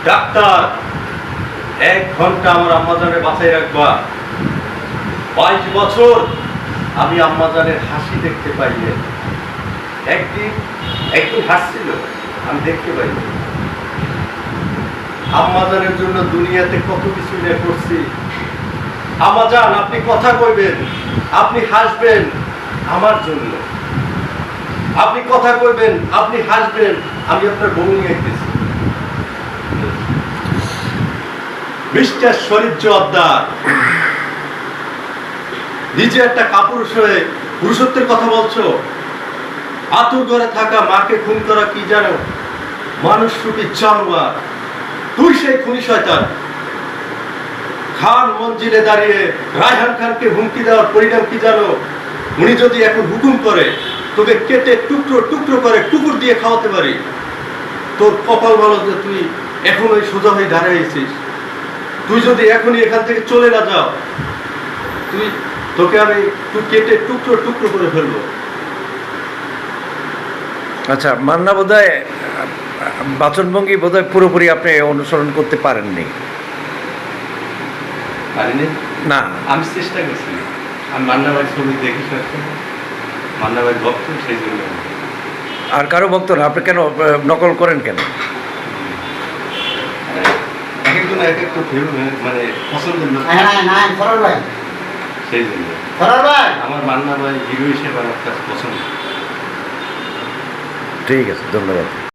Doctor 1 ঘন্টা আমার আম্মাজানে বাঁচাই রাখবা। 22 বছর আমি আম্মাজানের হাসি দেখতে পাইনি। একদিন হাসছিল, আমি দেখতে পাইনি। আম্মাজানের জন্য দুনিয়াতে কত কিছু নিয়ে করছি। আম্মাজান, আপনি কথা কইবেন, আপনি হাসবেন আমার জন্য। আপনি কথা কইবেন, আপনি হাসবেন, আমি আপনার বউ নিয়ে গেছি। মিস্টার শরীফ জোয়ারদার, নিজে একটা কাপুরুষ হয়ে পুরুষত্বের কথা বলছো। আতুর ঘরে থাকা মাকে খুন করা কি জানো? মানুষ রূপী জানোয়ার। তুই সেই খুনি শয়তান। খান মঞ্জিলে দাঁড়িয়ে রায়হান খানকে হুমকি দেওয়ার পরিণাম কি জানো? উনি যদি এখন হুকুম করে তোকে কেটে টুকরো টুকরো করে কুকুর দিয়ে খাওয়াতে পারি। তোর কপাল ভালো যে তুই এখন ওই সোজা হয়ে দাঁড়িয়েছিস। তুই যদি এখনই এখান থেকে চলে না যাও, তোকে আমি কেটে টুকরো টুকরো করে ফেলবো। আচ্ছা, মান্না বোধহয় বাচনভঙ্গি বোধহয় পুরোপুরি আপনি অনুসরণ করতে পারেননি। পারিনি না, আমি চেষ্টা করছি। আমি মান্না ভাই ছবি দেখি, মান্না ভাই ভক্ত, সেই জন্য। আর কারো ভক্ত না, আপনি কেন নকল করেন কেন? এক একজন এক একটা মানে পছন্দের লোক, সেই জন্য। আমার মান্না ভাই হিরো হিসেবে আমার কাছে পছন্দ। ঠিক আছে, ধন্যবাদ।